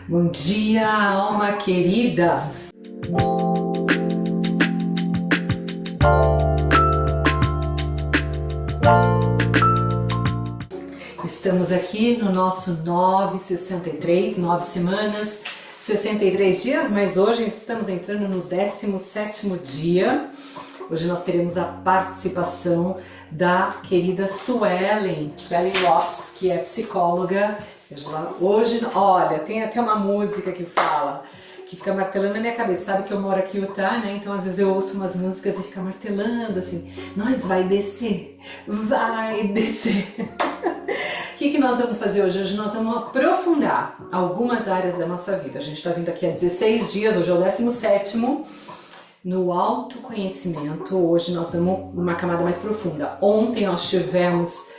Bom dia, alma querida! Estamos aqui no nosso 963, 9 semanas, 63 dias, mas hoje estamos entrando no 17º dia. Hoje nós teremos a participação da querida Suelen Lopes, que é psicóloga. Hoje, olha, tem até uma música que fala, que fica martelando na minha cabeça. Sabe que eu moro aqui em Utah, né? Então às vezes eu ouço umas músicas e fica martelando assim, nós vai descer, vai descer. O que nós vamos fazer hoje? Hoje nós vamos aprofundar algumas áreas da nossa vida. A gente está vindo aqui há 16 dias, hoje é o 17º, no autoconhecimento. Hoje nós vamos numa camada mais profunda. Ontem nós tivemos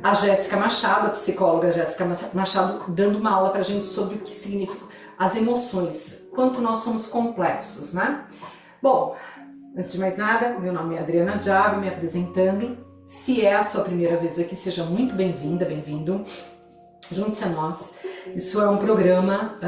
a Jéssica Machado, a psicóloga Jéssica Machado, dando uma aula pra gente sobre o que significa as emoções, quanto nós somos complexos, né? Bom, antes de mais nada, meu nome é Adriana Diabo, me apresentando. Se é a sua primeira vez aqui, seja muito bem-vinda, bem-vindo. Junte-se a nós. Isso é um programa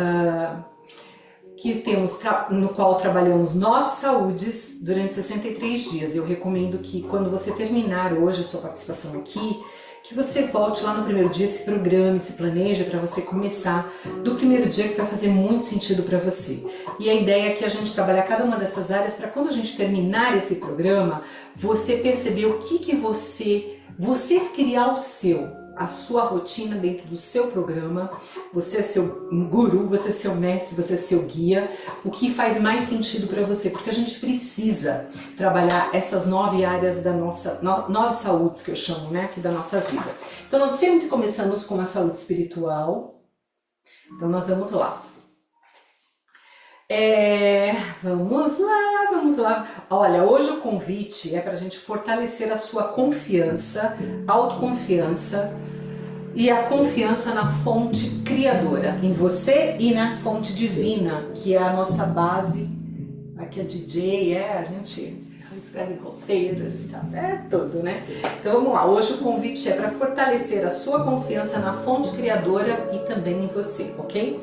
no qual trabalhamos 9 saúdes durante 63 dias. Eu recomendo que quando você terminar hoje a sua participação aqui, que você volte lá no primeiro dia, se programe, se planeje para você começar do primeiro dia, que vai fazer muito sentido para você. E a ideia é que a gente trabalhe cada uma dessas áreas para quando a gente terminar esse programa, você perceber o que você criar a sua rotina dentro do seu programa, você é seu guru, você é seu mestre, você é seu guia, o que faz mais sentido para você, porque a gente precisa trabalhar essas 9 áreas da nossa, 9 saúdes que eu chamo, né, aqui da nossa vida. Então nós sempre começamos com a saúde espiritual, então nós vamos lá. Vamos lá. Olha, hoje o convite é para a gente fortalecer a sua confiança, autoconfiança e a confiança na fonte criadora, em você e na fonte divina, que é a nossa base. Aqui é DJ, a gente escreve roteiro, a gente é tudo, né? Então vamos lá, hoje o convite é para fortalecer a sua confiança na fonte criadora e também em você, ok?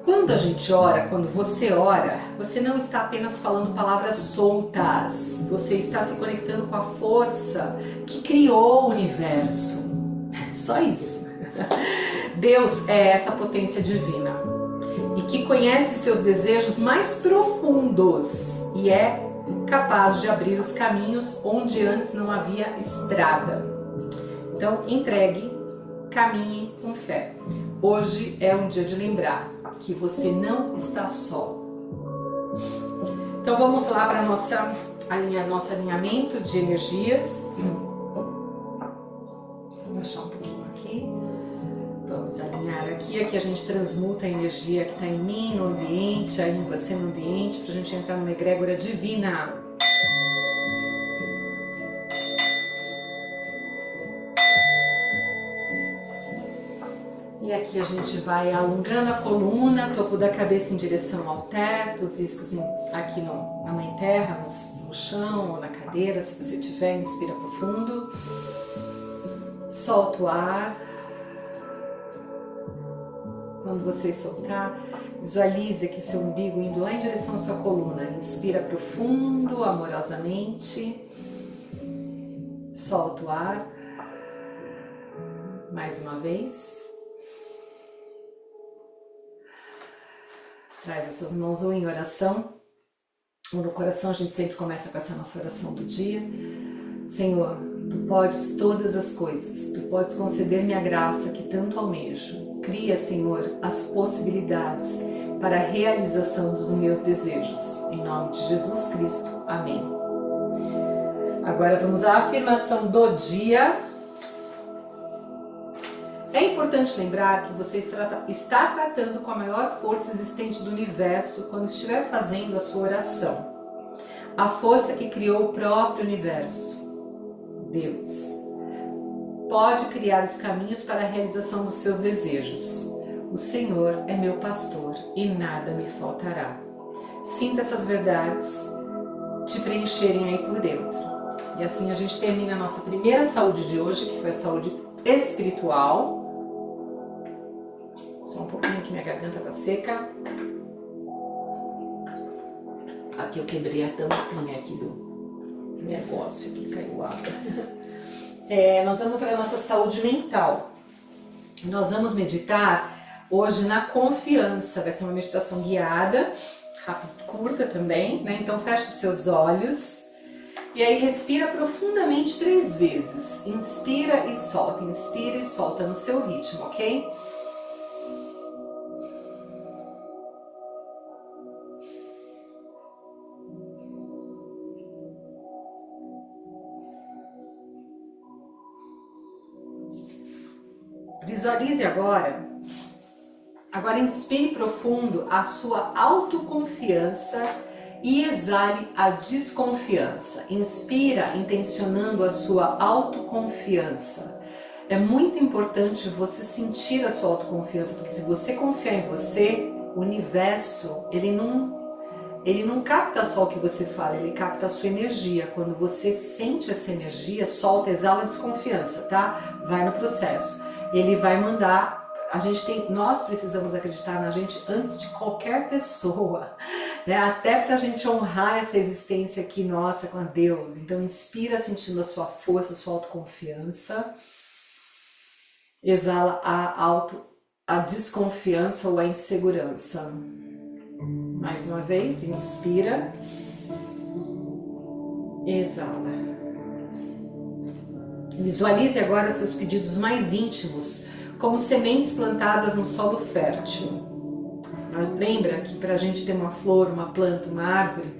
Quando a gente ora, quando você ora, você não está apenas falando palavras soltas, você está se conectando com a força que criou o universo. Só isso. Deus é essa potência divina e que conhece seus desejos mais profundos e é capaz de abrir os caminhos onde antes não havia estrada. Então, entregue, caminhe com fé. Hoje é um dia de lembrar que você não está só. Então vamos lá para nosso alinhamento de energias. Vou baixar um pouquinho aqui. Vamos alinhar aqui. Aqui a gente transmuta a energia que está em mim, no ambiente, aí em você no ambiente, para a gente entrar numa egrégora divina. E aqui a gente vai alongando a coluna, topo da cabeça em direção ao teto, os iscos aqui na mãe terra, no chão ou na cadeira, se você tiver. Inspira profundo, solta o ar. Quando você soltar, visualize aqui seu umbigo indo lá em direção à sua coluna. Inspira profundo, amorosamente, solta o ar, mais uma vez. Traz as suas mãos ou em oração, ou no coração. A gente sempre começa com essa nossa oração do dia. Senhor, Tu podes todas as coisas, Tu podes conceder-me a graça que tanto almejo. Cria, Senhor, as possibilidades para a realização dos meus desejos. Em nome de Jesus Cristo. Amém. Agora vamos à afirmação do dia. É importante lembrar que você está tratando com a maior força existente do universo quando estiver fazendo a sua oração. A força que criou o próprio universo, Deus, pode criar os caminhos para a realização dos seus desejos. O Senhor é meu pastor e nada me faltará. Sinta essas verdades te preencherem aí por dentro. E assim a gente termina a nossa primeira saúde de hoje, que foi a saúde espiritual. Só um pouquinho aqui minha garganta tá seca. Aqui eu quebrei a tampinha aqui do negócio, aqui caiu água. Nós vamos para a nossa saúde mental. Nós vamos meditar hoje na confiança. Vai ser uma meditação guiada, rápida, curta também, né? Então fecha os seus olhos e aí respira profundamente 3 vezes. Inspira e solta no seu ritmo, ok? Visualize agora inspire profundo a sua autoconfiança e exale a desconfiança. Inspira intencionando a sua autoconfiança. É muito importante você sentir a sua autoconfiança, porque se você confiar em você, o universo, ele não capta só o que você fala, ele capta a sua energia. Quando você sente essa energia, solta, exala a desconfiança, tá? Vai no processo. Ele vai mandar, nós precisamos acreditar na gente antes de qualquer pessoa, né? Até pra gente honrar essa existência aqui nossa com a Deus. Então inspira sentindo a sua força, a sua autoconfiança. Exala a desconfiança ou a insegurança. Mais uma vez, inspira, exala. Visualize agora seus pedidos mais íntimos, como sementes plantadas no solo fértil. Lembra que para a gente ter uma flor, uma planta, uma árvore,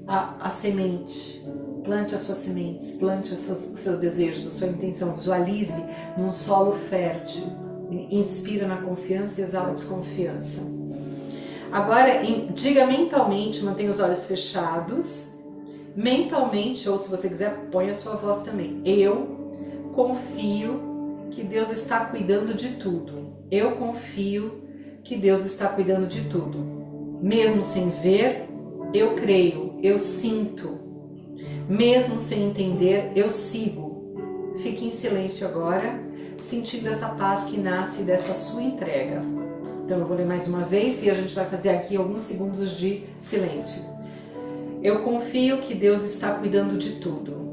a semente, plante as suas sementes, plante os seus desejos, a sua intenção, visualize num solo fértil. Inspira na confiança e exala a desconfiança. Agora, diga mentalmente, mantenha os olhos fechados, mentalmente, ou se você quiser, põe a sua voz também. Eu confio que Deus está cuidando de tudo. Eu confio que Deus está cuidando de tudo. Mesmo sem ver, eu creio, eu sinto. Mesmo sem entender, eu sigo. Fique em silêncio agora, sentindo essa paz que nasce dessa sua entrega. Então eu vou ler mais uma vez e a gente vai fazer aqui alguns segundos de silêncio. Eu confio que Deus está cuidando de tudo.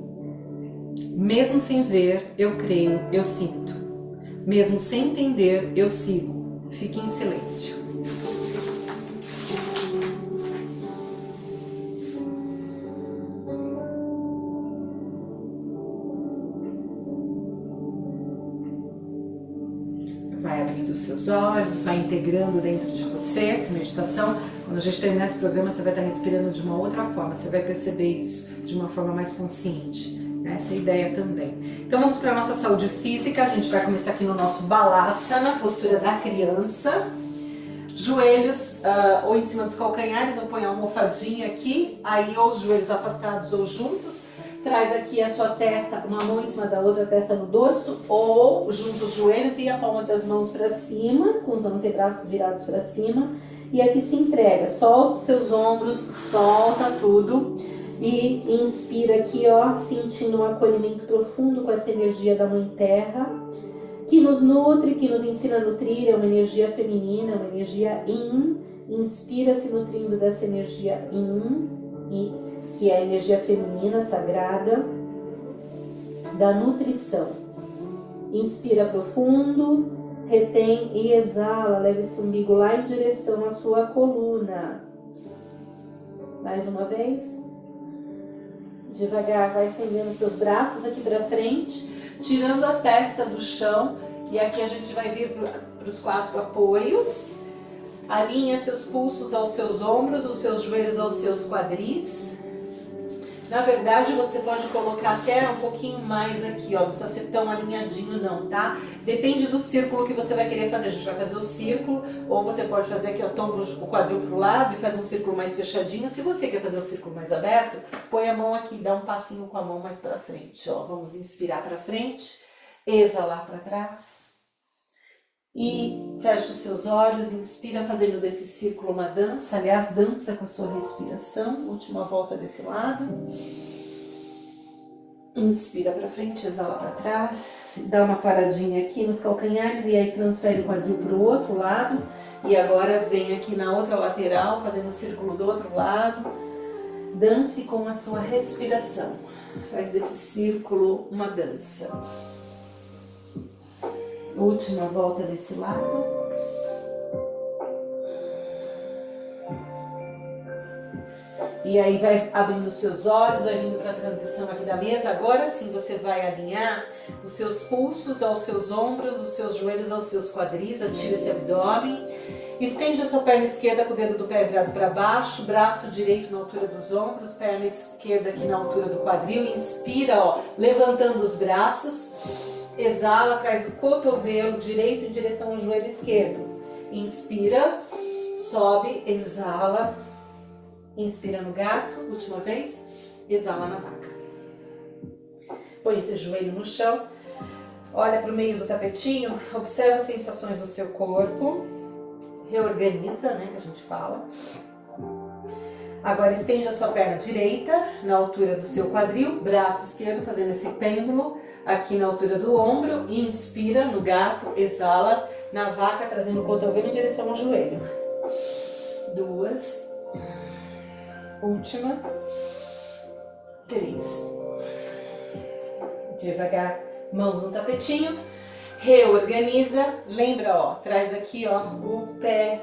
Mesmo sem ver, eu creio, eu sinto. Mesmo sem entender, eu sigo. Fique em silêncio. Vai abrindo os seus olhos, vai integrando dentro de você essa meditação. Quando a gente terminar esse programa, você vai estar respirando de uma outra forma, você vai perceber isso de uma forma mais consciente. Essa é a ideia também. Então vamos para a nossa saúde física. A gente vai começar aqui no nosso Balasana, postura da criança. Joelhos ou em cima dos calcanhares, ou põe a almofadinha aqui, aí ou os joelhos afastados ou juntos. Traz aqui a sua testa, uma mão em cima da outra, a testa no dorso, ou junta os joelhos e as palmas das mãos para cima, com os antebraços virados para cima. E aqui se entrega, solta os seus ombros, solta tudo. E inspira aqui, ó, sentindo um acolhimento profundo com essa energia da Mãe Terra, que nos nutre, que nos ensina a nutrir. É uma energia feminina, uma energia Yin. Inspira se nutrindo dessa energia Yin, que é a energia feminina, sagrada, da nutrição. Inspira profundo, retém e exala, leva esse umbigo lá em direção à sua coluna. Mais uma vez. Devagar, vai estendendo seus braços aqui para frente, tirando a testa do chão. E aqui a gente vai vir para os 4 apoios. Alinha seus pulsos aos seus ombros, os seus joelhos aos seus quadris. Na verdade, você pode colocar até um pouquinho mais aqui, ó. Não precisa ser tão alinhadinho não, tá? Depende do círculo que você vai querer fazer. A gente vai fazer o círculo, ou você pode fazer aqui, ó, tomba o quadril pro lado e faz um círculo mais fechadinho. Se você quer fazer o círculo mais aberto, põe a mão aqui, dá um passinho com a mão mais pra frente, ó. Vamos inspirar pra frente, exalar pra trás. E fecha os seus olhos, inspira fazendo desse círculo uma dança, aliás, dança com a sua respiração, última volta desse lado. Inspira para frente, exala para trás, dá uma paradinha aqui nos calcanhares e aí transfere o quadril para o outro lado E agora vem aqui na outra lateral, fazendo o círculo do outro lado. Dance com a sua respiração. Faz desse círculo uma dança. Última volta desse lado. E aí vai abrindo os seus olhos, vai vindo para a transição aqui da mesa. Agora sim você vai alinhar os seus pulsos aos seus ombros, os seus joelhos aos seus quadris, atira esse abdômen. Estende a sua perna esquerda com o dedo do pé virado para baixo, braço direito na altura dos ombros, perna esquerda aqui na altura do quadril. Inspira, ó, levantando os braços. Exala, traz o cotovelo direito em direção ao joelho esquerdo. Inspira, sobe, exala. Inspira no gato, última vez, exala na vaca. Põe esse joelho no chão, olha para o meio do tapetinho, observa as sensações do seu corpo, reorganiza, né, que a gente fala. Agora estende a sua perna direita na altura do seu quadril, braço esquerdo fazendo esse pêndulo aqui na altura do ombro, inspira no gato, exala na vaca, trazendo o cotovelo em direção ao joelho. 2. Última. 3. Devagar, mãos no tapetinho. Reorganiza. Lembra, ó, traz aqui, ó, o pé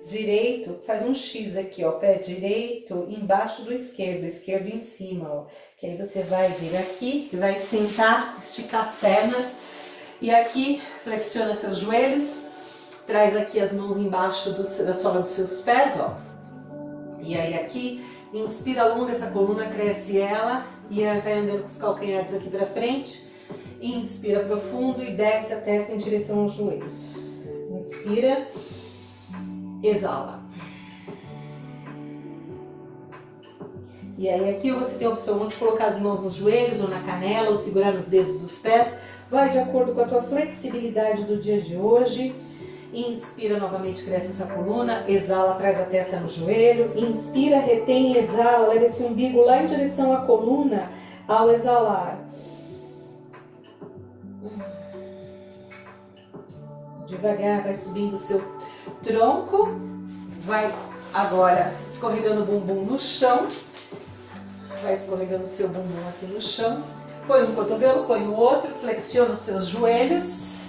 direito, faz um X aqui, ó, pé direito embaixo do esquerdo, esquerdo em cima, ó. Que aí você vai vir aqui, vai sentar, esticar as pernas e aqui flexiona seus joelhos, traz aqui as mãos embaixo da sola dos seus pés, ó. E aí aqui, inspira, alonga essa coluna, cresce ela e vai andando com os calcanhares aqui pra frente. Inspira profundo e desce a testa em direção aos joelhos. Inspira, exala. E aí aqui você tem a opção de colocar as mãos nos joelhos ou na canela ou segurar nos dedos dos pés. Vai de acordo com a tua flexibilidade do dia de hoje. Inspira, novamente cresce essa coluna, exala, traz a testa no joelho, inspira, retém, exala, leva esse umbigo lá em direção à coluna ao exalar. Devagar, vai subindo o seu tronco, vai agora escorregando o bumbum no chão, vai escorregando o seu bumbum aqui no chão, põe um cotovelo, põe o outro, flexiona os seus joelhos,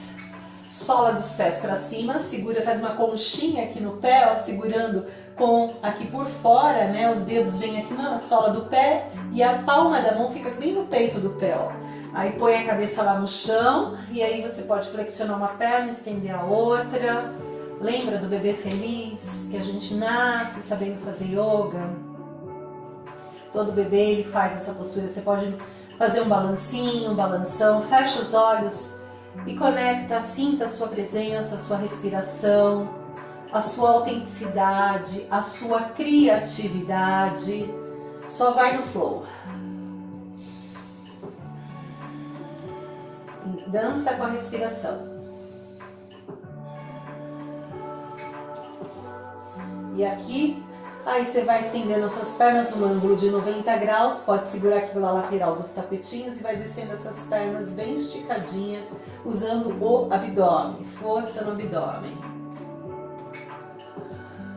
sola dos pés para cima, segura, faz uma conchinha aqui no pé, ó, segurando com aqui por fora, né? Os dedos vêm aqui na sola do pé e a palma da mão fica bem no peito do pé, ó. Aí põe a cabeça lá no chão e aí você pode flexionar uma perna, estender a outra. Lembra do bebê feliz, que a gente nasce sabendo fazer yoga? Todo bebê ele faz essa postura, você pode fazer um balancinho, um balanção, fecha os olhos e conecta, sinta a sua presença, a sua respiração, a sua autenticidade, a sua criatividade. Só vai no flow. Dança com a respiração. E aqui, aí você vai estendendo as suas pernas num ângulo de 90 graus, pode segurar aqui pela lateral dos tapetinhos e vai descendo as suas pernas bem esticadinhas, usando o abdômen, força no abdômen.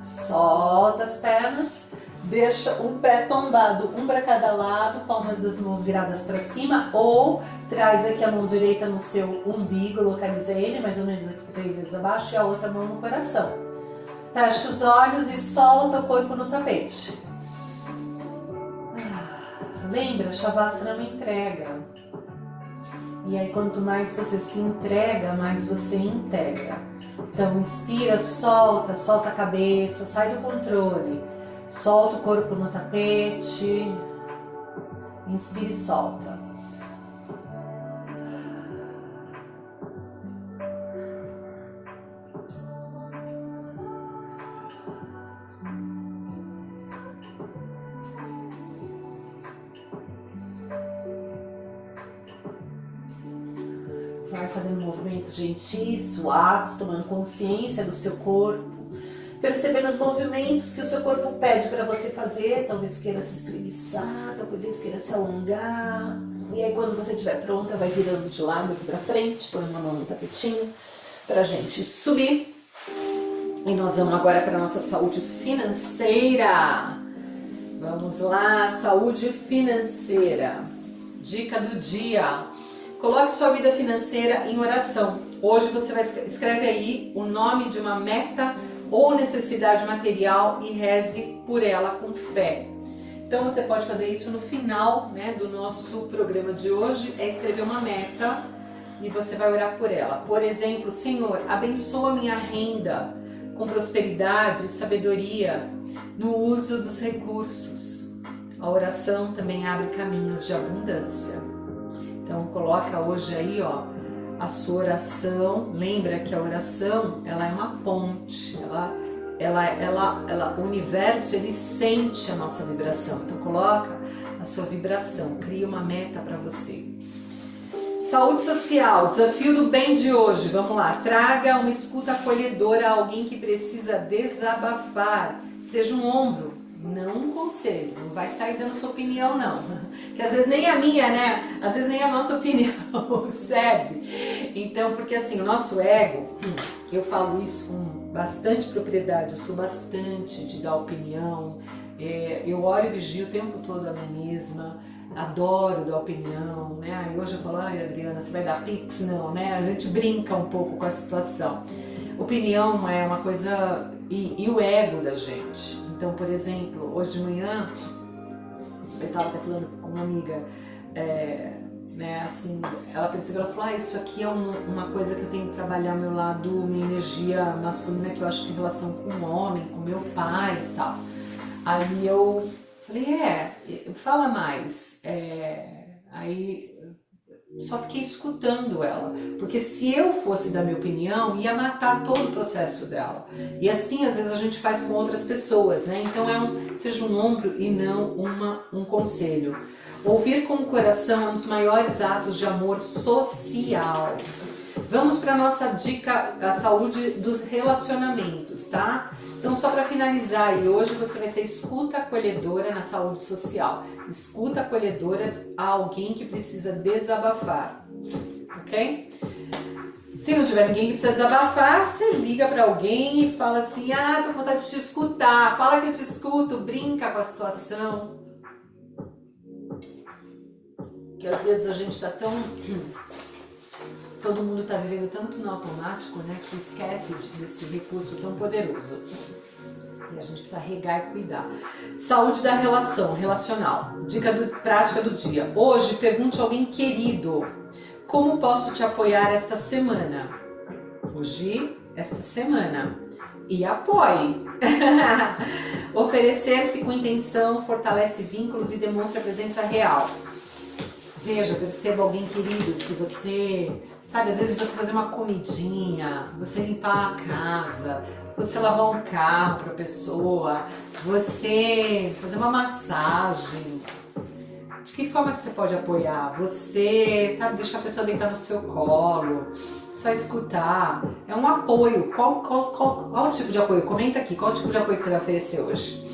Solta as pernas, deixa um pé tombado, um para cada lado, palmas das mãos viradas para cima, ou traz aqui a mão direita no seu umbigo, localiza ele mais ou menos aqui 3 vezes abaixo e a outra mão no coração. Fecha os olhos e solta o corpo no tapete. Lembra, Shavasana é uma entrega. E aí quanto mais você se entrega, mais você integra. Então inspira, solta, solta a cabeça, sai do controle. Solta o corpo no tapete. Inspira e solta. Vai fazendo movimentos gentis, suaves, tomando consciência do seu corpo, percebendo os movimentos que o seu corpo pede para você fazer. Talvez queira se espreguiçar, talvez queira se alongar. E aí quando você estiver pronta, vai virando de lado aqui para frente, põe uma mão no tapetinho pra gente subir. E nós vamos agora para a nossa saúde financeira. Vamos lá, saúde financeira. Dica do dia. Coloque sua vida financeira em oração. Hoje você escreve aí o nome de uma meta ou necessidade material e reze por ela com fé. Então você pode fazer isso no final, né, do nosso programa de hoje, é escrever uma meta e você vai orar por ela. Por exemplo, Senhor, abençoa minha renda com prosperidade e sabedoria no uso dos recursos. A oração também abre caminhos de abundância. Então coloca hoje aí, ó, a sua oração. Lembra que a oração, ela é uma ponte, o universo, ele sente a nossa vibração. Então coloca a sua vibração, cria uma meta para você. Saúde social, desafio do bem de hoje. Vamos lá, traga uma escuta acolhedora a alguém que precisa desabafar. Seja um ombro, não um conselho. Não vai sair dando sua opinião, não. Que às vezes nem a minha, né? Às vezes nem a nossa opinião serve. Então, porque assim, o nosso ego, eu falo isso com bastante propriedade, eu sou bastante de dar opinião, eu oro e vigio o tempo todo a mim mesma, adoro dar opinião, né? Aí hoje eu falo, ai Adriana, você vai dar pix? Não, né? A gente brinca um pouco com a situação. Opinião é uma coisa, e o ego da gente. Então, por exemplo, hoje de manhã, eu estava até falando com uma amiga, né, assim, ela percebeu, ela falou, isso aqui é uma coisa que eu tenho que trabalhar meu lado, minha energia masculina, que eu acho que tem relação com o homem, com meu pai e tal. Aí eu falei, fala mais. Aí só fiquei escutando ela, porque se eu fosse dar minha opinião, ia matar todo o processo dela. E assim, às vezes, a gente faz com outras pessoas, né? Então seja um ombro e não um conselho. Ouvir com o coração é um dos maiores atos de amor social. Vamos para a nossa dica, a saúde dos relacionamentos, tá? Então, só para finalizar aí, hoje você vai ser escuta acolhedora na saúde social. Escuta acolhedora a alguém que precisa desabafar, ok? Se não tiver ninguém que precisa desabafar, você liga para alguém e fala assim, tô com vontade de te escutar, fala que eu te escuto, brinca com a situação. Que às vezes a gente tá tão... Todo mundo está vivendo tanto no automático, né, que esquece desse recurso tão poderoso. E a gente precisa regar e cuidar. Saúde da relação, relacional. Dica prática do dia. Hoje, pergunte a alguém querido, como posso te apoiar esta semana? Hoje, esta semana. E apoie. Oferecer-se com intenção fortalece vínculos e demonstra presença real. Veja, perceba alguém querido, se você, sabe, às vezes você fazer uma comidinha, você limpar a casa, você lavar um carro para a pessoa, você fazer uma massagem. De que forma que você pode apoiar? Você, sabe, deixar a pessoa deitar no seu colo, só escutar. É um apoio. Qual tipo de apoio? Comenta aqui, qual tipo de apoio que você vai oferecer hoje?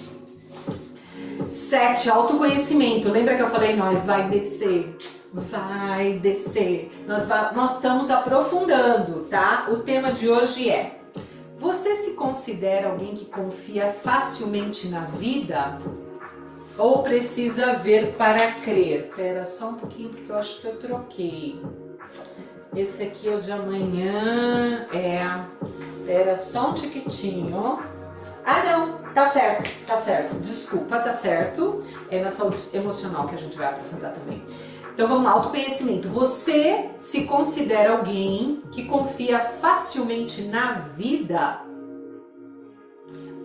7, autoconhecimento. Lembra que eu falei, nós vai descer. Vai descer. Nós estamos aprofundando, tá? O tema de hoje é: você se considera alguém que confia facilmente na vida? Ou precisa ver para crer? Espera só um pouquinho, porque eu acho que eu troquei. Esse aqui é o de amanhã. Espera só um tiquitinho. Ah, não, tá certo, desculpa, tá certo. É na saúde emocional que a gente vai aprofundar também. Então vamos lá, autoconhecimento. Você se considera alguém que confia facilmente na vida?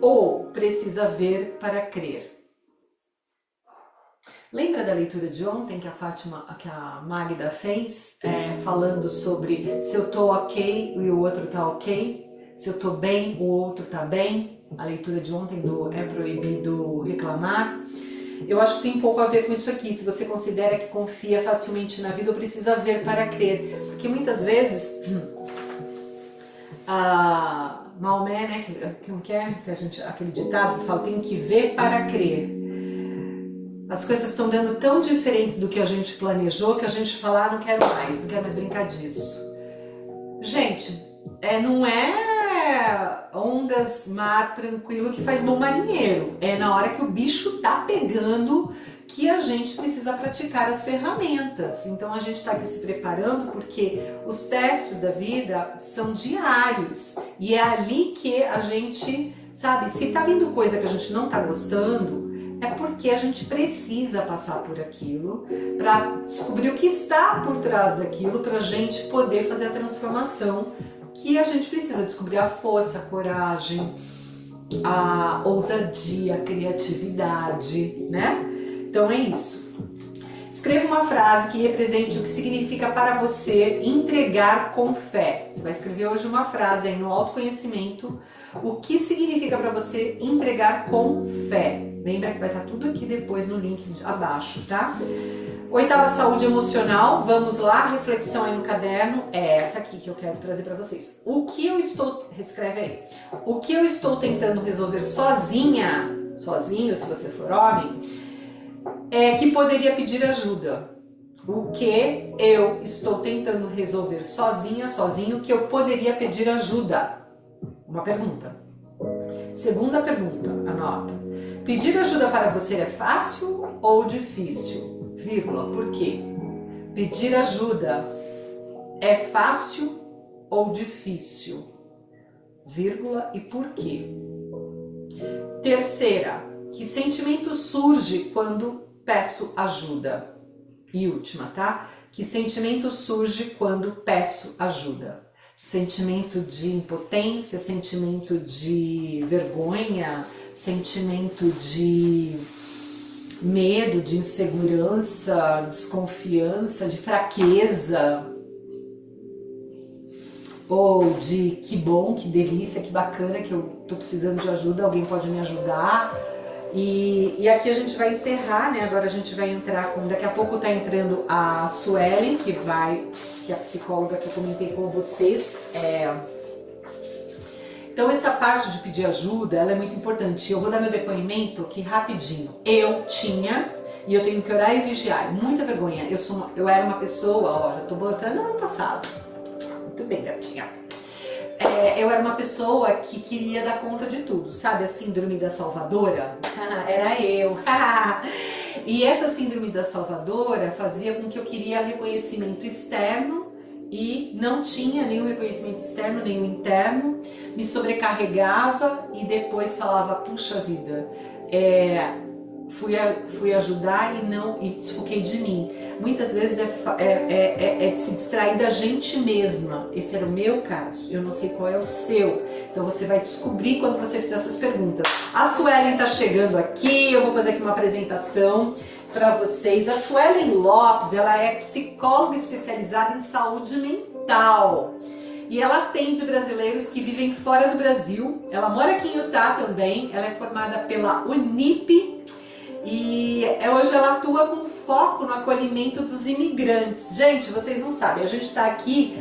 Ou precisa ver para crer? Lembra da leitura de ontem que a Magda fez, falando sobre se eu tô ok e o outro tá ok? Se eu tô bem, o outro tá bem? A leitura de ontem do É Proibido Reclamar. Eu acho que tem um pouco a ver com isso aqui. Se você considera que confia facilmente na vida ou precisa ver para crer. Porque muitas vezes, Maomé, né, aquele ditado que fala, tem que ver para crer. As coisas estão dando tão diferentes do que a gente planejou que a gente fala, não quero mais brincar disso. Gente, não é é ondas, mar tranquilo que faz bom marinheiro. É na hora que o bicho tá pegando que a gente precisa praticar as ferramentas. Então a gente está aqui se preparando porque os testes da vida são diários. E é ali que a gente, sabe, se tá vindo coisa que a gente não tá gostando, é porque a gente precisa passar por aquilo para descobrir o que está por trás daquilo para a gente poder fazer a transformação que a gente precisa, descobrir a força, a coragem, a ousadia, a criatividade, né? Então é isso. Escreva uma frase que represente o que significa para você entregar com fé. Você vai escrever hoje uma frase aí no autoconhecimento. O que significa para você entregar com fé? Lembra que vai estar tudo aqui depois no link abaixo, tá? Oitava, saúde emocional. Vamos lá, reflexão aí no caderno. É essa aqui que eu quero trazer para vocês. Escreve aí. O que eu estou tentando resolver sozinha, sozinho, se você for homem, é que poderia pedir ajuda. O que eu estou tentando resolver sozinha, sozinho, que eu poderia pedir ajuda? Uma pergunta. Segunda pergunta, anota. Pedir ajuda para você é fácil ou difícil? Vírgula, por quê? Pedir ajuda é fácil ou difícil? Vírgula, e por quê? Terceira, que sentimento surge quando peço ajuda? E última, tá? Que sentimento surge quando peço ajuda? Sentimento de impotência, sentimento de vergonha, sentimento de medo, de insegurança, desconfiança, de fraqueza, ou de que bom, que delícia, que bacana, que eu tô precisando de ajuda, alguém pode me ajudar. E aqui a gente vai encerrar, né? Agora a gente vai entrar com... Daqui a pouco tá entrando a Suelen, que é a psicóloga que eu comentei com vocês. Então essa parte de pedir ajuda, ela é muito importante. Eu vou dar meu depoimento aqui rapidinho. Eu tinha, e eu tenho que orar e vigiar, muita vergonha. Eu era uma pessoa, ó, já tô botando no ano passado. Muito bem, gatinha. Eu era uma pessoa que queria dar conta de tudo, sabe? A síndrome da salvadora? Era eu. E essa síndrome da salvadora fazia com que eu queria reconhecimento externo e não tinha nenhum reconhecimento externo, nenhum interno, me sobrecarregava e depois falava, puxa vida, fui ajudar e desfoquei de mim. Muitas vezes é de se distrair da gente mesma. Esse era o meu caso, eu não sei qual é o seu. Então você vai descobrir quando você fizer essas perguntas. A Suelen tá chegando aqui, eu vou fazer aqui uma apresentação para vocês. A Suelen Lopes, ela é psicóloga especializada em saúde mental. E ela atende brasileiros que vivem fora do Brasil. Ela mora aqui em Utah também. Ela é formada pela Unip. E hoje ela atua com foco no acolhimento dos imigrantes. Gente, vocês não sabem, a gente está aqui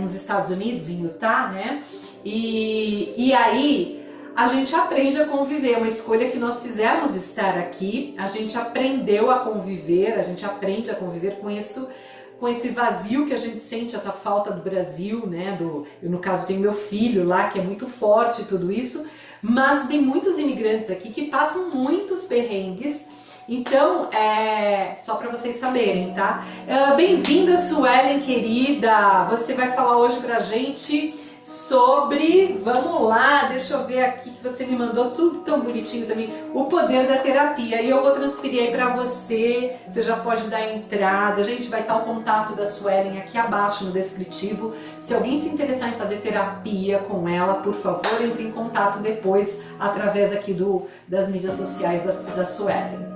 nos Estados Unidos, em Utah, né? E aí a gente aprende a conviver, é uma escolha que nós fizemos estar aqui. A gente aprendeu a conviver, a gente aprende a conviver com isso, com esse vazio que a gente sente, essa falta do Brasil, né? Eu, no caso, tenho meu filho lá, que é muito forte e tudo isso. Mas tem muitos imigrantes aqui que passam muitos perrengues, então só para vocês saberem, tá? Bem-vinda, Suelen, querida! Você vai falar hoje pra gente sobre, vamos lá, deixa eu ver aqui que você me mandou tudo tão bonitinho também, o poder da terapia, e eu vou transferir aí pra você, você já pode dar a entrada, gente, vai estar o contato da Suelen aqui abaixo no descritivo. Se alguém se interessar em fazer terapia com ela, por favor, entre em contato depois, através aqui das mídias sociais da Suelen.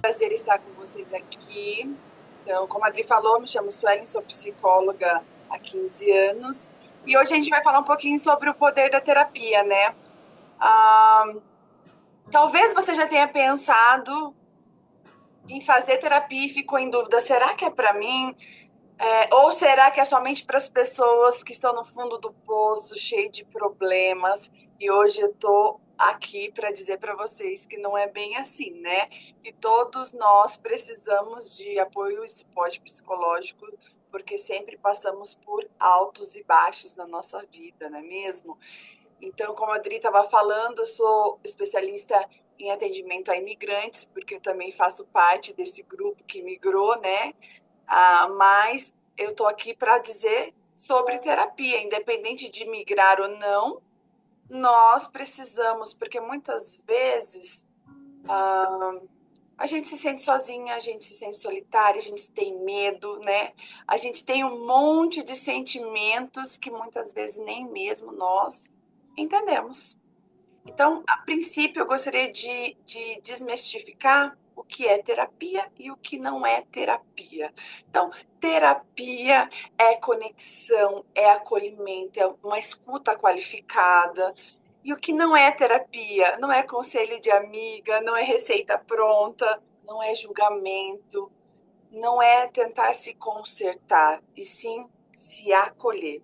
Prazer estar com vocês aqui. Então, como a Adri falou, me chamo Suelen, sou psicóloga há 15 anos. E hoje a gente vai falar um pouquinho sobre o poder da terapia, né? Talvez você já tenha pensado em fazer terapia e ficou em dúvida, será que é para mim? Ou será que é somente para as pessoas que estão no fundo do poço, cheio de problemas? E hoje eu estou aqui para dizer para vocês que não é bem assim, né? E todos nós precisamos de apoio e suporte psicológico, porque sempre passamos por altos e baixos na nossa vida, não é mesmo? Então, como a Adri estava falando, eu sou especialista em atendimento a imigrantes, porque eu também faço parte desse grupo que migrou, né? Mas eu estou aqui para dizer sobre terapia, independente de migrar ou não, nós precisamos, porque muitas vezes a gente se sente sozinha, a gente se sente solitária, a gente tem medo, né? A gente tem um monte de sentimentos que muitas vezes nem mesmo nós entendemos. Então, a princípio, eu gostaria de desmistificar o que é terapia e o que não é terapia. Então, terapia é conexão, é acolhimento, é uma escuta qualificada. E o que não é terapia? Não é conselho de amiga, não é receita pronta, não é julgamento, não é tentar se consertar, e sim se acolher.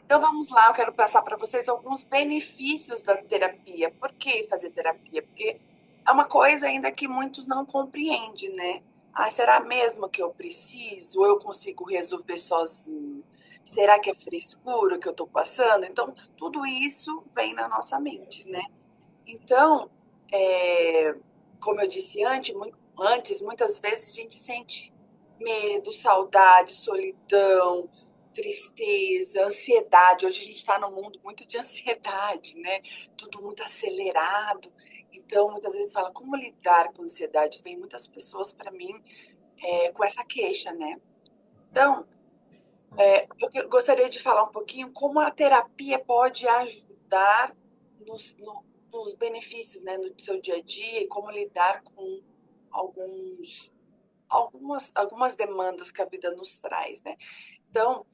Então vamos lá, eu quero passar para vocês alguns benefícios da terapia. Por que fazer terapia? Porque é uma coisa ainda que muitos não compreendem, né? Ah, será mesmo que eu preciso? Ou eu consigo resolver sozinho? Será que é frescura que eu estou passando? Então, tudo isso vem na nossa mente, né? Então, é, como eu disse antes, muitas vezes a gente sente medo, saudade, solidão, tristeza, ansiedade. Hoje a gente está num mundo muito de ansiedade, né? Tudo muito acelerado. Então, muitas vezes fala, como lidar com ansiedade? Vem muitas pessoas para mim com essa queixa, né? Então, eu gostaria de falar um pouquinho como a terapia pode ajudar nos benefícios, né, no seu dia a dia e como lidar com alguns, algumas demandas que a vida nos traz, né? Então,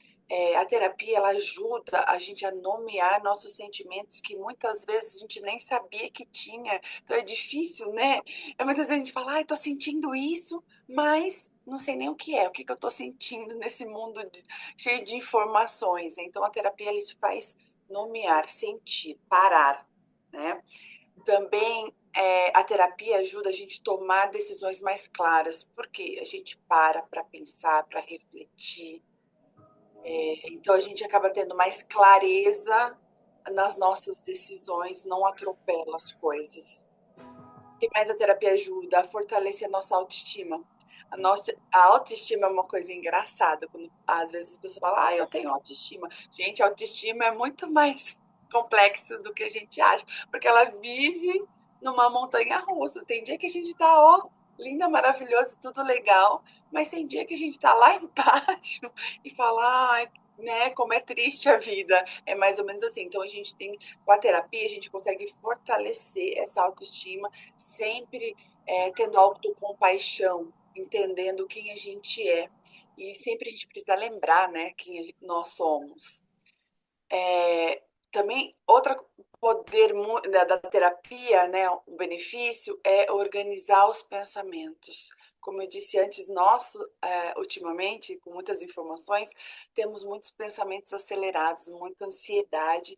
a terapia ela ajuda a gente a nomear nossos sentimentos que muitas vezes a gente nem sabia que tinha. Então é difícil, né? Muitas vezes a gente fala, ai, tô sentindo isso, mas não sei nem o que é, o que que eu tô sentindo nesse mundo cheio de informações. Então a terapia ela te faz nomear, sentir, parar, né? Também a terapia ajuda a gente a tomar decisões mais claras, porque a gente para pensar, para refletir, então a gente acaba tendo mais clareza nas nossas decisões, não atropela as coisas. O que mais a terapia ajuda? A fortalecer a nossa autoestima. A autoestima é uma coisa engraçada, quando às vezes as pessoas falam, ah, eu tenho autoestima. Gente, a autoestima é muito mais complexa do que a gente acha, porque ela vive numa montanha russa. Tem dia que a gente tá, ó, linda, maravilhosa, tudo legal, mas tem dia que a gente tá lá embaixo e fala, ai, né, como é triste a vida. É mais ou menos assim. Então a gente tem, com a terapia, a gente consegue fortalecer essa autoestima, sempre tendo autocompaixão, entendendo quem a gente é. E sempre a gente precisa lembrar, né, quem nós somos. Também, outro poder da terapia, né, um benefício é organizar os pensamentos. Como eu disse antes, nós, ultimamente, com muitas informações, temos muitos pensamentos acelerados, muita ansiedade,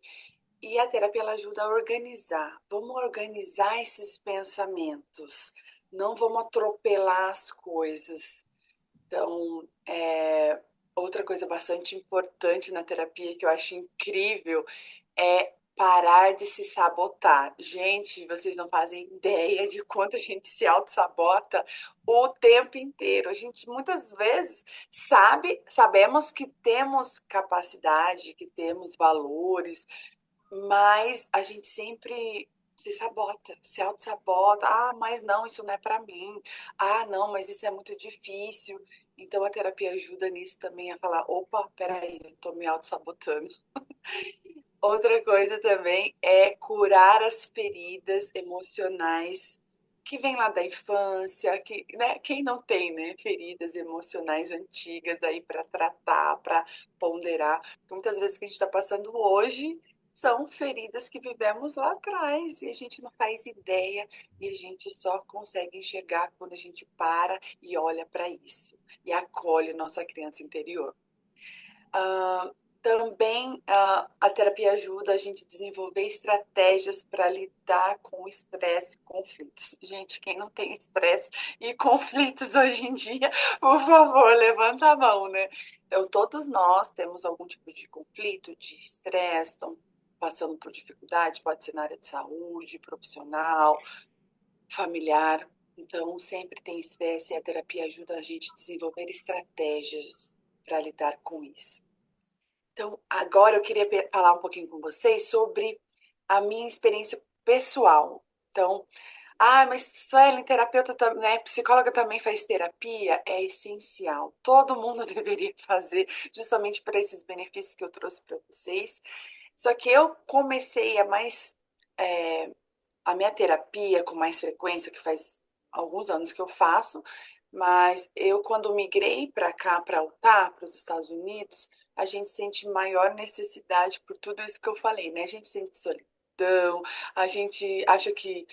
e a terapia ela ajuda a organizar. Vamos organizar esses pensamentos, não vamos atropelar as coisas. Então, outra coisa bastante importante na terapia que eu acho incrível é parar de se sabotar. Gente, vocês não fazem ideia de quanto a gente se auto-sabota o tempo inteiro. A gente muitas vezes sabemos que temos capacidade, que temos valores, mas a gente sempre se sabota, se auto-sabota. Ah, mas não, isso não é para mim. Ah, não, mas isso é muito difícil. Então a terapia ajuda nisso também a falar, opa, peraí, eu tô me auto-sabotando. Outra coisa também é curar as feridas emocionais que vêm lá da infância, que, né, quem não tem, né, feridas emocionais antigas aí para tratar, para ponderar. Muitas vezes que a gente está passando hoje são feridas que vivemos lá atrás e a gente não faz ideia e a gente só consegue enxergar quando a gente para e olha para isso e acolhe nossa criança interior. Ah, Também a terapia ajuda a gente a desenvolver estratégias para lidar com o estresse e conflitos. Gente, quem não tem estresse e conflitos hoje em dia, por favor, levanta a mão, né? Então, todos nós temos algum tipo de conflito, de estresse, estão passando por dificuldade, pode ser na área de saúde, profissional, familiar. Então, sempre tem estresse e a terapia ajuda a gente a desenvolver estratégias para lidar com isso. Então, agora eu queria falar um pouquinho com vocês sobre a minha experiência pessoal. Então, mas Suelen, terapeuta, né, psicóloga também faz terapia? É essencial. Todo mundo deveria fazer, justamente por esses benefícios que eu trouxe para vocês. Só que eu comecei a minha terapia com mais frequência, que faz alguns anos que eu faço, mas eu, quando migrei para cá, para Utah, para os Estados Unidos, a gente sente maior necessidade por tudo isso que eu falei, né? A gente sente solidão, a gente acha que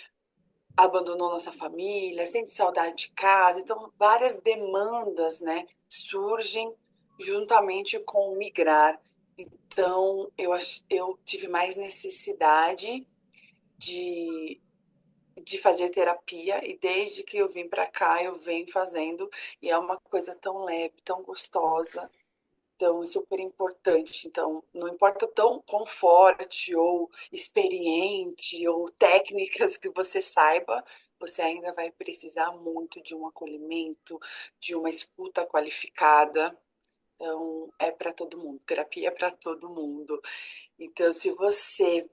abandonou nossa família, sente saudade de casa, então várias demandas, né, surgem juntamente com o migrar. Então, eu tive mais necessidade de fazer terapia e desde que eu vim para cá eu venho fazendo e é uma coisa tão leve, tão gostosa, tão super importante. Então, não importa tão conforte ou experiente ou técnicas que você saiba, você ainda vai precisar muito de um acolhimento, de uma escuta qualificada. Então, é para todo mundo, terapia é para todo mundo. Então, se você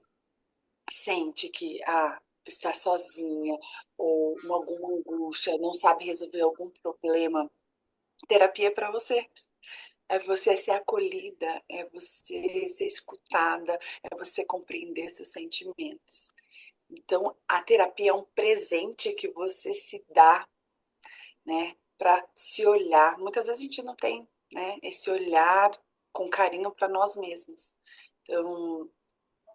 sente que está sozinha ou com alguma angústia, não sabe resolver algum problema, terapia é para você. É você ser acolhida, é você ser escutada, é você compreender seus sentimentos. Então, a terapia é um presente que você se dá, né, para se olhar. Muitas vezes a gente não tem, né, esse olhar com carinho para nós mesmos. Então,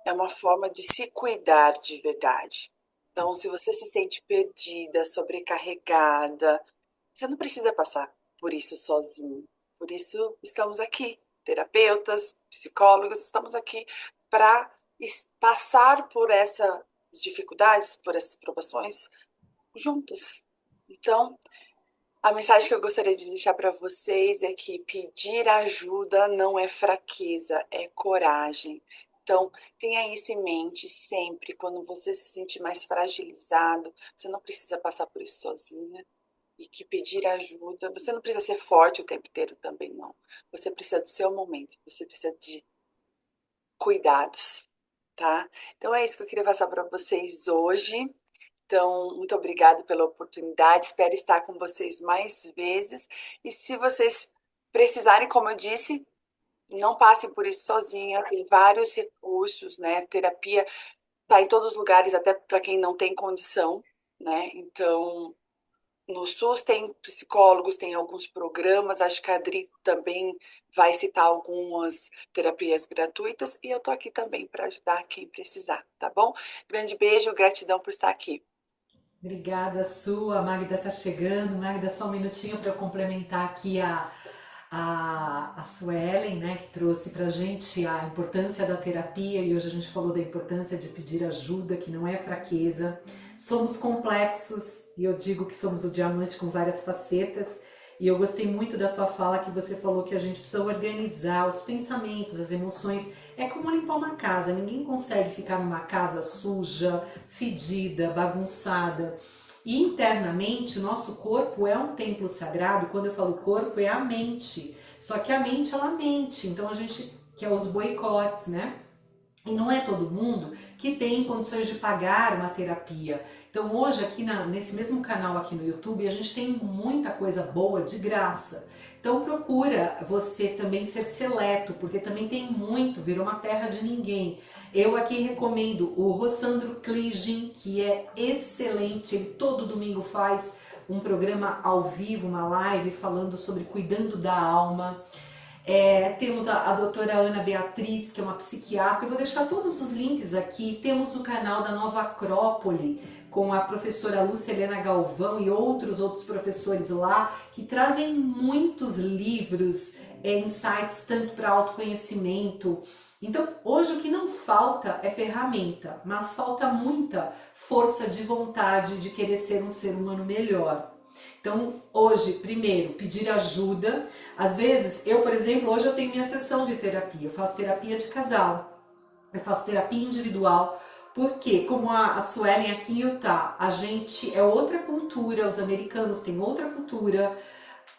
é uma forma de se cuidar de verdade. Então, se você se sente perdida, sobrecarregada, você não precisa passar por isso sozinho. Por isso, estamos aqui, terapeutas, psicólogos, estamos aqui para passar por essas dificuldades, por essas provações juntos. Então, a mensagem que eu gostaria de deixar para vocês é que pedir ajuda não é fraqueza, é coragem. Então, tenha isso em mente sempre, quando você se sentir mais fragilizado, você não precisa passar por isso sozinha. E que pedir ajuda, você não precisa ser forte o tempo inteiro também, não. Você precisa do seu momento, você precisa de cuidados, tá? Então é isso que eu queria passar para vocês hoje. Então, muito obrigada pela oportunidade, espero estar com vocês mais vezes. E se vocês precisarem, como eu disse, não passem por isso sozinha, tem vários recursos, né? Terapia está em todos os lugares, até para quem não tem condição, né? Então, no SUS tem psicólogos, tem alguns programas, acho que a Adri também vai citar algumas terapias gratuitas e eu tô aqui também para ajudar quem precisar, tá bom? Grande beijo, gratidão por estar aqui. Obrigada, Su. A Magda tá chegando. Magda, só um minutinho para eu complementar aqui a Suelen, né, que trouxe pra gente a importância da terapia e hoje a gente falou da importância de pedir ajuda, que não é fraqueza. Somos complexos e eu digo que somos o diamante com várias facetas. E eu gostei muito da tua fala que você falou que a gente precisa organizar os pensamentos, as emoções. É como limpar uma casa, ninguém consegue ficar numa casa suja, fedida, bagunçada. E internamente, o nosso corpo é um templo sagrado. Quando eu falo corpo, é a mente. Só que a mente, ela mente. Então a gente quer os boicotes, né? E não é todo mundo que tem condições de pagar uma terapia. Então hoje aqui nesse mesmo canal aqui no YouTube a gente tem muita coisa boa de graça. Então procura você também ser seleto, porque também tem muito, virou uma terra de ninguém. Eu aqui recomendo o Rossandro Klijin, que é excelente, ele todo domingo faz um programa ao vivo, uma live falando sobre cuidando da alma. Temos a doutora Ana Beatriz, que é uma psiquiatra, eu vou deixar todos os links aqui. Temos o canal da Nova Acrópole, com a professora Lúcia Helena Galvão e outros professores lá, que trazem muitos livros insights tanto para autoconhecimento. Então, hoje o que não falta é ferramenta, mas falta muita força de vontade de querer ser um ser humano melhor. Então, hoje, primeiro, pedir ajuda. Às vezes, eu, por exemplo, hoje eu tenho minha sessão de terapia, eu faço terapia de casal, eu faço terapia individual, porque, como a Suelen aqui em Utah, a gente é outra cultura, os americanos têm outra cultura,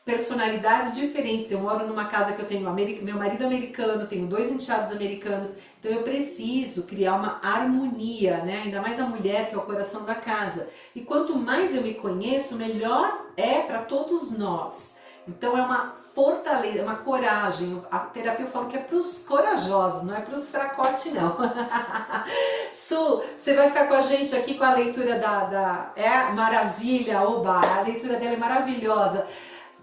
personalidades diferentes. Eu moro numa casa que eu tenho meu marido americano, tenho 2 enteados americanos, então eu preciso criar uma harmonia, né? Ainda mais a mulher, que é o coração da casa. E quanto mais eu me conheço, melhor é para todos nós. Então é uma fortaleza, uma coragem. A terapia eu falo que é para os corajosos, não é para os fracotes, não. Su, você vai ficar com a gente aqui com a leitura Maravilha, Oba, a leitura dela é maravilhosa.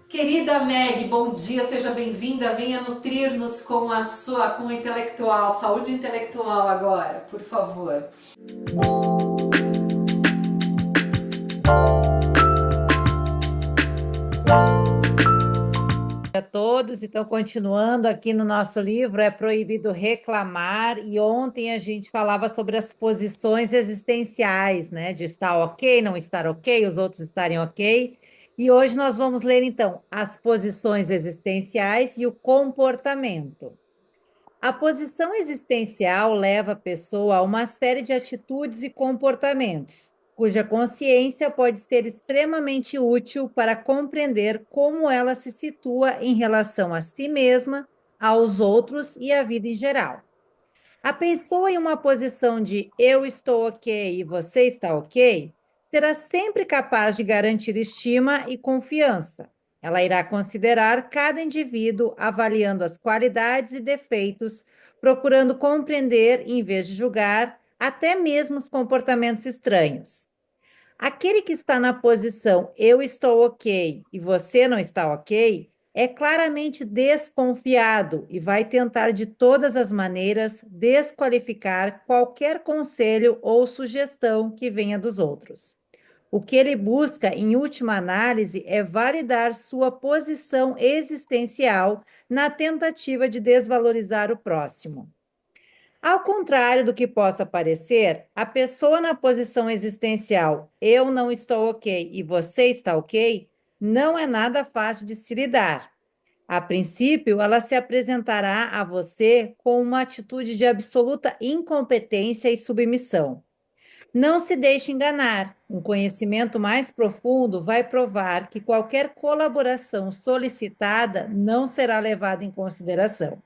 Querida Meg, bom dia, seja bem-vinda, venha nutrir-nos com com o intelectual, saúde intelectual agora, por favor. A todos, então continuando aqui no nosso livro, é proibido reclamar, e ontem a gente falava sobre as posições existenciais, né, de estar ok, não estar ok, os outros estarem ok, e hoje nós vamos ler então as posições existenciais e o comportamento. A posição existencial leva a pessoa a uma série de atitudes e comportamentos, cuja consciência pode ser extremamente útil para compreender como ela se situa em relação a si mesma, aos outros e à vida em geral. A pessoa em uma posição de eu estou ok e você está ok, será sempre capaz de garantir estima e confiança. Ela irá considerar cada indivíduo, avaliando as qualidades e defeitos, procurando compreender em vez de julgar, até mesmo os comportamentos estranhos. Aquele que está na posição eu estou ok e você não está ok, é claramente desconfiado e vai tentar de todas as maneiras desqualificar qualquer conselho ou sugestão que venha dos outros. O que ele busca, em última análise, é validar sua posição existencial na tentativa de desvalorizar o próximo. Ao contrário do que possa parecer, a pessoa na posição existencial eu não estou ok e você está ok, não é nada fácil de se lidar. A princípio, ela se apresentará a você com uma atitude de absoluta incompetência e submissão. Não se deixe enganar. Um conhecimento mais profundo vai provar que qualquer colaboração solicitada não será levada em consideração.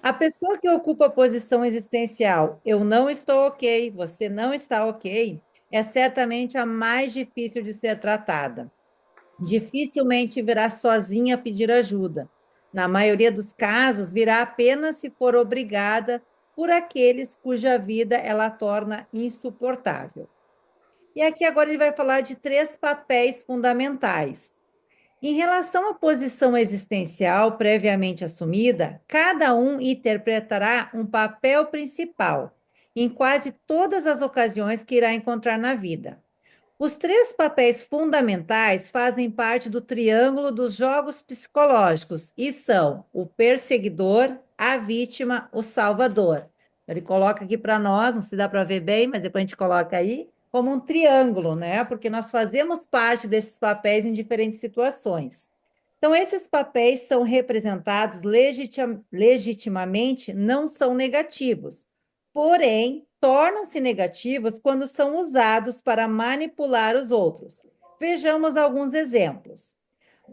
A pessoa que ocupa a posição existencial, eu não estou ok, você não está ok, é certamente a mais difícil de ser tratada. Dificilmente virá sozinha pedir ajuda. Na maioria dos casos, virá apenas se for obrigada por aqueles cuja vida ela torna insuportável. E aqui agora ele vai falar de 3 papéis fundamentais. Em relação à posição existencial previamente assumida, cada um interpretará um papel principal em quase todas as ocasiões que irá encontrar na vida. Os 3 papéis fundamentais fazem parte do triângulo dos jogos psicológicos e são o perseguidor, a vítima, o salvador. Ele coloca aqui para nós, não se dá para ver bem, mas depois a gente coloca aí, como um triângulo, né? Porque nós fazemos parte desses papéis em diferentes situações. Então, esses papéis são representados legitimamente, não são negativos, porém, tornam-se negativos quando são usados para manipular os outros. Vejamos alguns exemplos.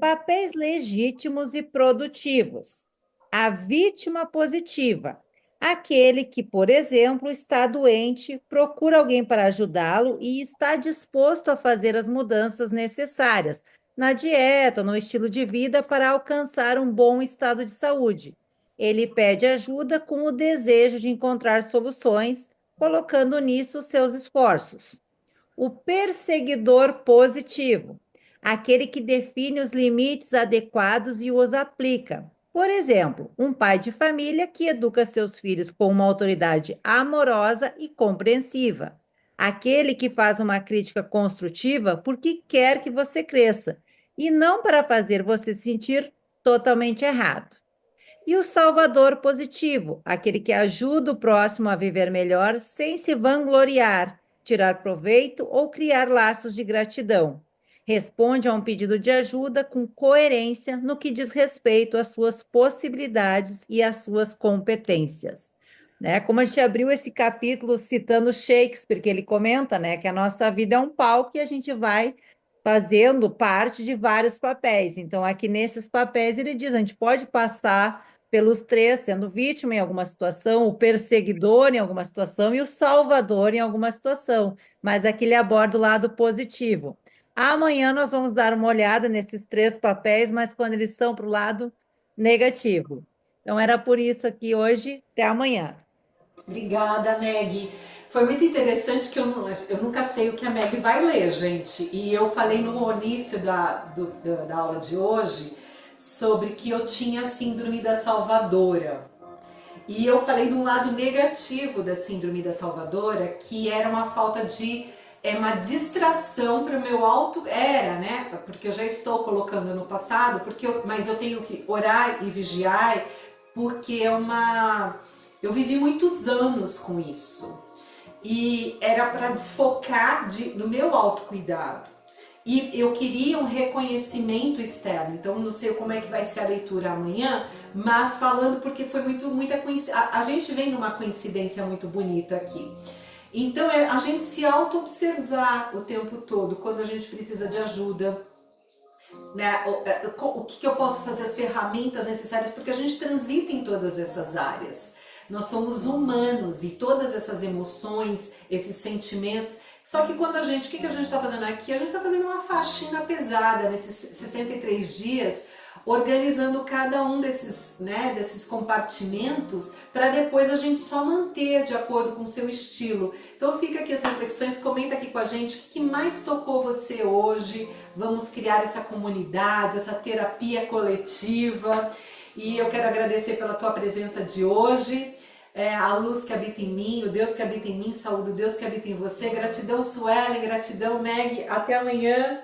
Papéis legítimos e produtivos. A vítima positiva. Aquele que, por exemplo, está doente, procura alguém para ajudá-lo e está disposto a fazer as mudanças necessárias na dieta, no estilo de vida para alcançar um bom estado de saúde. Ele pede ajuda com o desejo de encontrar soluções, colocando nisso seus esforços. O perseguidor positivo, aquele que define os limites adequados e os aplica. Por exemplo, um pai de família que educa seus filhos com uma autoridade amorosa e compreensiva. Aquele que faz uma crítica construtiva porque quer que você cresça e não para fazer você sentir totalmente errado. E o salvador positivo, aquele que ajuda o próximo a viver melhor sem se vangloriar, tirar proveito ou criar laços de gratidão. Responde a um pedido de ajuda com coerência no que diz respeito às suas possibilidades e às suas competências. Né? Como a gente abriu esse capítulo citando Shakespeare, que ele comenta, né, que a nossa vida é um palco e a gente vai fazendo parte de vários papéis. Então, aqui nesses papéis, ele diz: a gente pode passar pelos três, sendo vítima em alguma situação, o perseguidor em alguma situação e o salvador em alguma situação. Mas aqui ele aborda o lado positivo. Amanhã nós vamos dar uma olhada nesses três papéis, mas quando eles são para o lado negativo. Então, era por isso aqui hoje. Até amanhã. Obrigada, Meg. Foi muito interessante que eu nunca sei o que a Meg vai ler, gente. E eu falei no início da aula de hoje sobre que eu tinha a síndrome da salvadora. E eu falei de um lado negativo da síndrome da salvadora, que era uma falta de... uma distração para o meu né? Porque eu já estou colocando no passado, mas eu tenho que orar e vigiar, porque eu vivi muitos anos com isso. E era para desfocar do meu autocuidado. E eu queria um reconhecimento externo. Então, não sei como é que vai ser a leitura amanhã, mas falando porque foi muita coincidência. A gente vem numa coincidência muito bonita aqui. Então, a gente se auto-observar o tempo todo, quando a gente precisa de ajuda, né? O que eu posso fazer, as ferramentas necessárias, porque a gente transita em todas essas áreas. Nós somos humanos e todas essas emoções, esses sentimentos. Só que quando o que a gente está fazendo aqui? A gente está fazendo uma faxina pesada nesses 63 dias, organizando cada um desses compartimentos, para depois a gente só manter de acordo com o seu estilo. Então fica aqui as reflexões, comenta aqui com a gente o que mais tocou você hoje. Vamos criar essa comunidade, essa terapia coletiva. E eu quero agradecer pela tua presença de hoje. A luz que habita em mim, o Deus que habita em mim, saúde o Deus que habita em você. Gratidão, Suelen, gratidão, Meg. Até amanhã.